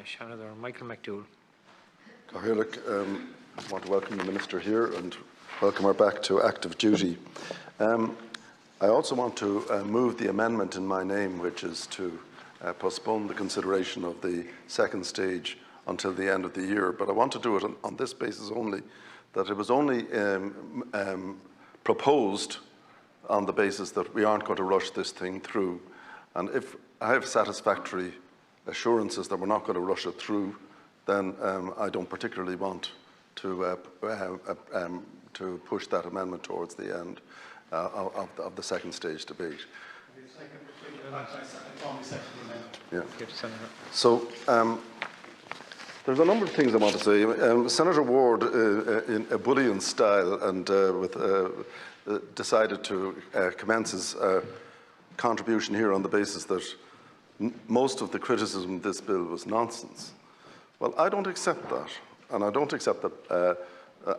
Senator Michael McDowell. Cathaoirleach, I want to welcome the Minister here and welcome her back to active duty. I also want to move the amendment in my name, which is to postpone the consideration of the second stage until the end of the year. But I want to do it on this basis only, that it was only proposed on the basis that we aren't going to rush this thing through. And if I have satisfactory assurances that we're not going to rush it through, then I don't particularly want to push that amendment towards the end of the second stage debate. Yeah. So there's a number of things I want to say. Senator Ward, in a bullion style, and decided to commence his contribution here on the basis that most of the criticism of this bill was nonsense. Well, I don't accept that, and I don't accept that.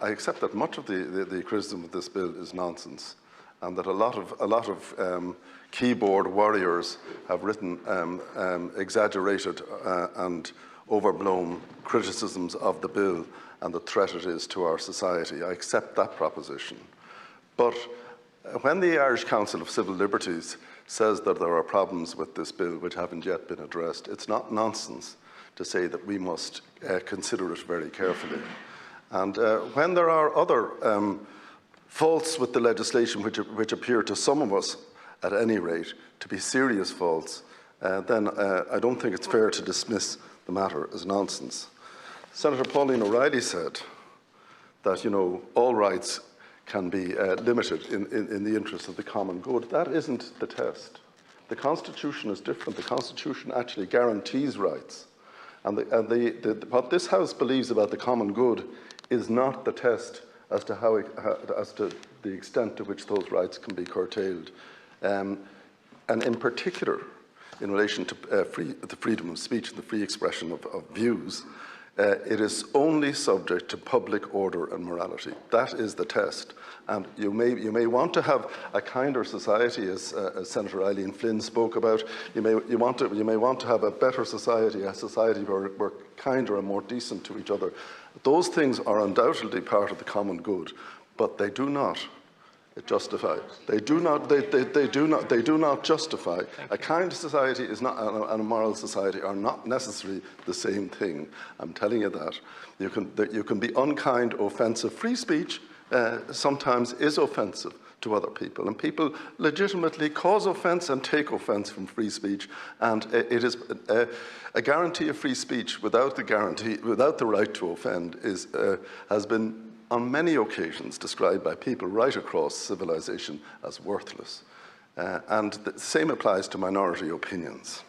I accept that much of the criticism of this bill is nonsense, and that a lot of keyboard warriors have written exaggerated and overblown criticisms of the bill and the threat it is to our society. I accept that proposition. But when the Irish Council of Civil Liberties says that there are problems with this bill which haven't yet been addressed, it's not nonsense to say that we must consider it very carefully. And when there are other faults with the legislation which appear to some of us, at any rate, to be serious faults, then I don't think it's fair to dismiss the matter as nonsense. Senator Pauline O'Reilly said that, all rights can be limited in the interest of the common good. That isn't the test. The Constitution is different. The Constitution actually guarantees rights. And what this House believes about the common good is not the test as to the extent to which those rights can be curtailed. And in particular, in relation to the freedom of speech and the free expression of views, it is only subject to public order and morality. That is the test. And you may want to have a kinder society, as Senator Eileen Flynn spoke about. You may want to have a better society, a society where we're kinder and more decent to each other. Those things are undoubtedly part of the common good, but they do not justify. They do not justify. A kind society is not, and a moral society are not necessarily the same thing. I'm telling you that. You can be unkind, offensive. Free speech sometimes is offensive to other people, and people legitimately cause offence and take offence from free speech. And it is a guarantee of free speech without the right to offend has been on many occasions described by people right across civilization as worthless. And the same applies to minority opinions.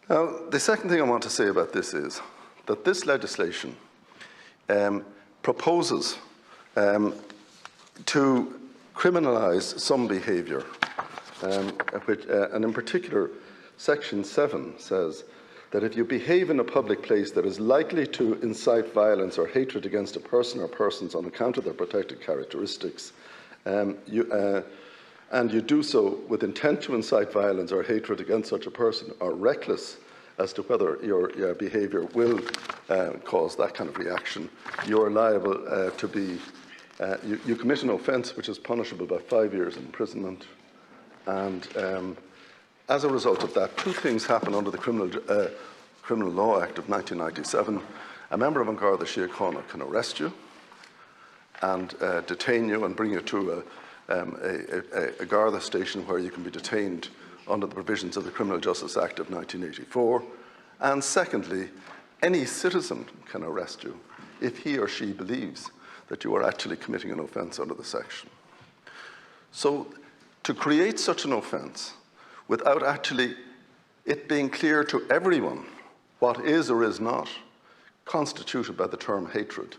Now, the second thing I want to say about this is that this legislation proposes to criminalise some behaviour, and in particular, Section 7 says that if you behave in a public place that is likely to incite violence or hatred against a person or persons on account of their protected characteristics, and you do so with intent to incite violence or hatred against such a person, or reckless as to whether your behaviour will cause that kind of reaction, you are liable to be, you commit an offence which is punishable by 5 years imprisonment. And as a result of that, two things happen under the Criminal Law Act of 1997. A member of An Garda Síochána can arrest you and detain you and bring you to a Garda station where you can be detained under the provisions of the Criminal Justice Act of 1984. And secondly, any citizen can arrest you if he or she believes that you are actually committing an offence under the section. So to create such an offence without actually it being clear to everyone what is or is not constituted by the term hatred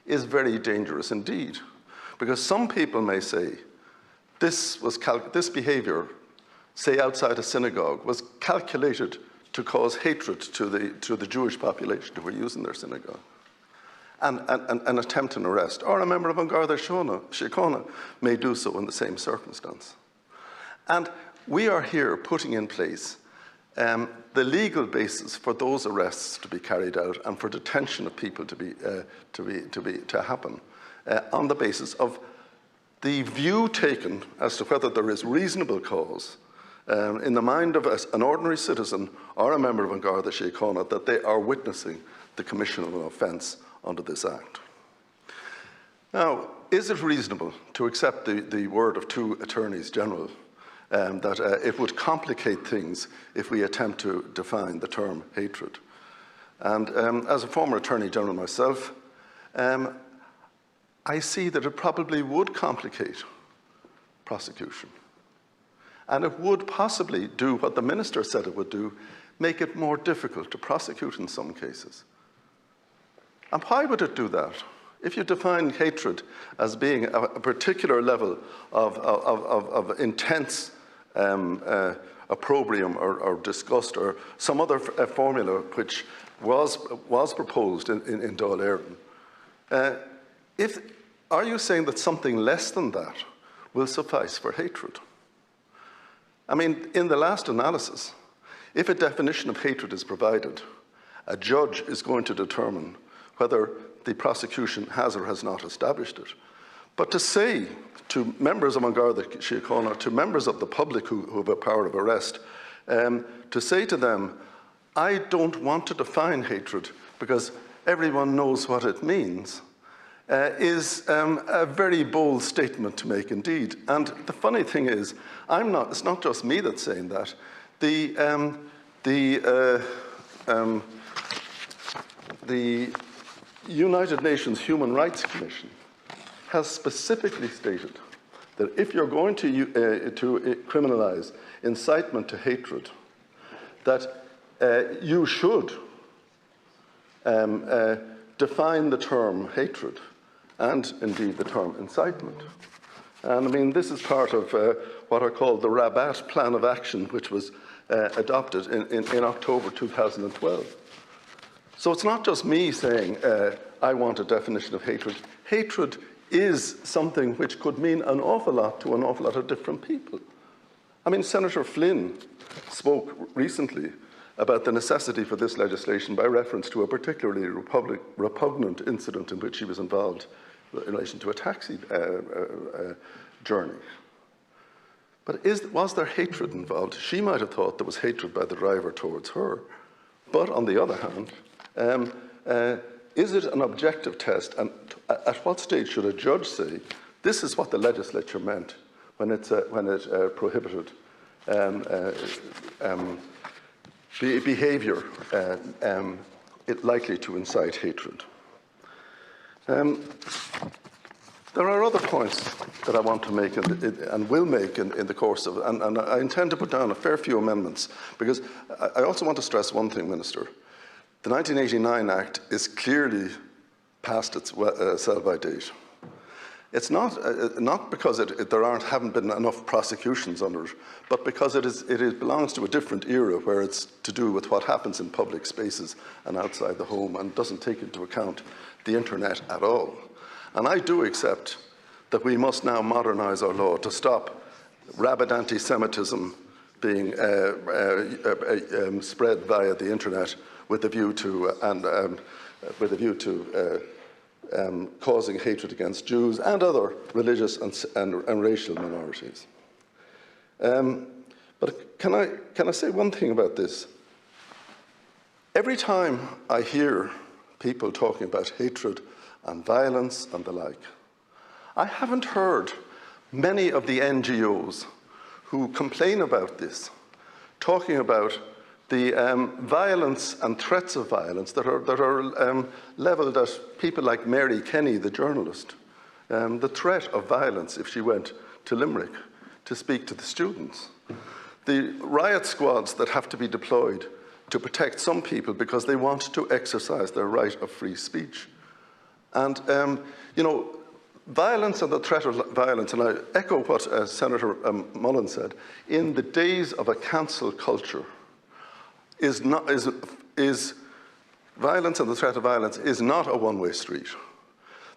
is very dangerous indeed. Because some people may say, this behaviour, say outside a synagogue, was calculated to cause hatred to the Jewish population who were using their synagogue. And attempt an arrest, or a member of An Garda Síochána may do so in the same circumstance. And we are here putting in place the legal basis for those arrests to be carried out and for detention of people to happen on the basis of the view taken as to whether there is reasonable cause in the mind of an ordinary citizen or a member of An Garda Síochána that they are witnessing the commission of an offence under this Act. Now, is it reasonable to accept the word of two Attorneys General that it would complicate things if we attempt to define the term hatred? And as a former Attorney General myself, I see that it probably would complicate prosecution. And it would possibly do what the Minister said it would do, make it more difficult to prosecute in some cases. And why would it do that? If you define hatred as being a particular level of intense opprobrium or disgust or some other formula which was proposed in Dáil Éireann, are you saying that something less than that will suffice for hatred? I mean, in the last analysis, if a definition of hatred is provided, a judge is going to determine whether the prosecution has or has not established it. But to say to members of An Garda Síochána, to members of the public who have a power of arrest, to say to them, I don't want to define hatred because everyone knows what it means, is a very bold statement to make indeed. And the funny thing is, it's not just me that's saying that. The United Nations Human Rights Commission has specifically stated that if you're going to criminalise incitement to hatred, that you should define the term hatred and indeed the term incitement. And I mean, this is part of what are called the Rabat Plan of Action, which was adopted in October 2012. So it's not just me saying, I want a definition of hatred. Hatred is something which could mean an awful lot to an awful lot of different people. I mean, Senator Flynn spoke recently about the necessity for this legislation by reference to a particularly repugnant incident in which he was involved in relation to a taxi journey. But was there hatred involved? She might have thought there was hatred by the driver towards her. But on the other hand, is it an objective test? And at what stage should a judge say, this is what the legislature meant when it prohibited behaviour likely to incite hatred? There are other points that I want to make and will make in the course of it, and I intend to put down a fair few amendments, because I also want to stress one thing, Minister. The 1989 Act is clearly past its sell-by date. It's not because there haven't been enough prosecutions under it, but because it belongs to a different era where it's to do with what happens in public spaces and outside the home and doesn't take into account the internet at all. And I do accept that we must now modernise our law to stop rabid anti-Semitism being spread via the internet with a view to causing hatred against Jews and other religious and racial minorities. But can I say one thing about this? Every time I hear people talking about hatred and violence and the like, I haven't heard many of the NGOs who complain about this talking about the violence and threats of violence that are levelled at people like Mary Kenny, the journalist. The threat of violence if she went to Limerick to speak to the students. The riot squads that have to be deployed to protect some people because they want to exercise their right of free speech. And, you know, violence and the threat of violence, and I echo what Senator Mullen said, in the days of a cancel culture, violence and the threat of violence is not a one-way street.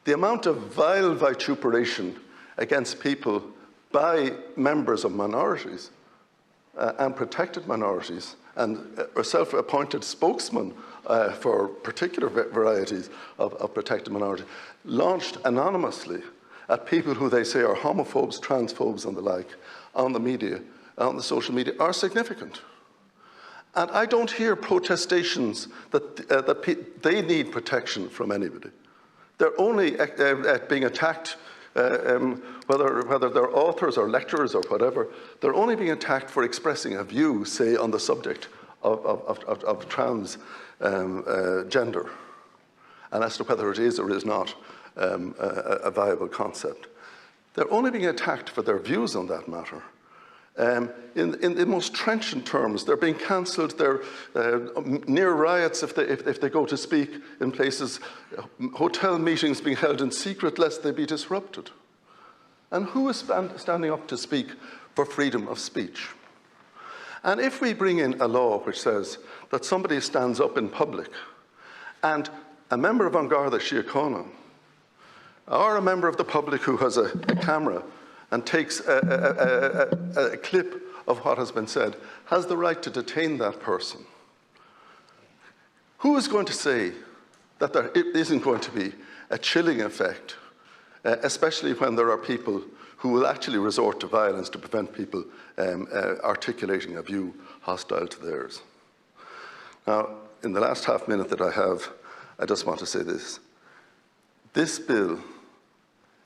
The amount of vile vituperation against people by members of minorities and protected minorities and a self-appointed spokesman for particular varieties of protected minority, launched anonymously at people who they say are homophobes, transphobes and the like on the media, on the social media, are significant. And I don't hear protestations that they need protection from anybody. They're only being attacked, whether they're authors or lecturers or whatever, they're only being attacked for expressing a view, say, on the subject of trans gender, and as to whether it is or is not a viable concept. They're only being attacked for their views on that matter. In the most trenchant terms, they're being cancelled. They're near riots if they go to speak in places, hotel meetings being held in secret lest they be disrupted. And who is standing up to speak for freedom of speech? And if we bring in a law which says that somebody stands up in public and a member of An Garda Síochána or a member of the public who has a camera and takes a clip of what has been said, has the right to detain that person. Who is going to say that there isn't going to be a chilling effect, especially when there are people who will actually resort to violence to prevent people articulating a view hostile to theirs? Now, in the last half minute that I have, I just want to say this. This bill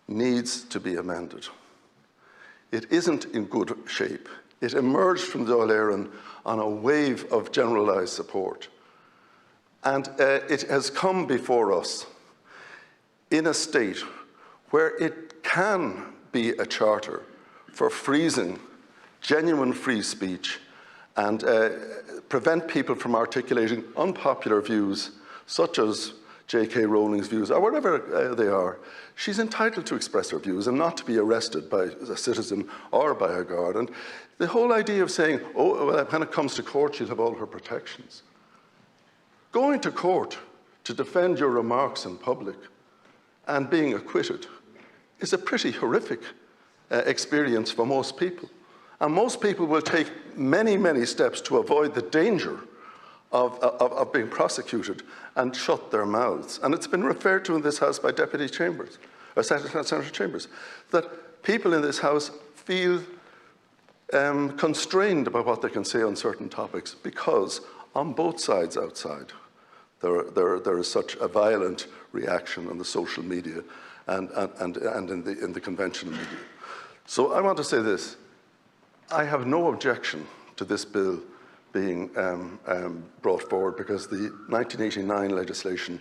needs to be amended. It isn't in good shape. It emerged from Dáil Éireann on a wave of generalised support. And it has come before us in a state where it can be a charter for freezing genuine free speech and prevent people from articulating unpopular views, such as J.K. Rowling's views, or whatever they are. She's entitled to express her views and not to be arrested by a citizen or by a guard. And the whole idea of saying, oh, well, when it comes to court, she'll have all her protections. Going to court to defend your remarks in public and being acquitted is a pretty horrific experience for most people. And most people will take many, many steps to avoid the danger of being prosecuted and shut their mouths. And it's been referred to in this House by Deputy Chambers, or Senator Chambers, that people in this House feel constrained about what they can say on certain topics because on both sides outside there is such a violent reaction on the social media and in the conventional media. So I want to say this. I have no objection to this bill being brought forward because the 1989 legislation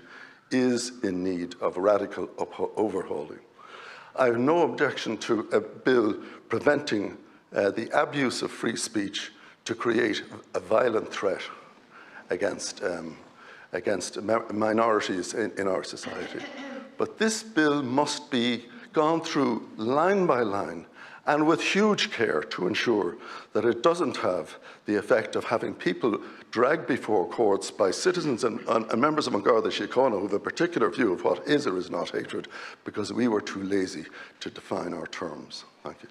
is in need of radical overhauling. I have no objection to a bill preventing the abuse of free speech to create a violent threat against minorities in our society. But this bill must be gone through line by line and with huge care to ensure that it doesn't have the effect of having people dragged before courts by citizens and members of An Garda Síochána who have a particular view of what is or is not hatred because we were too lazy to define our terms. Thank you.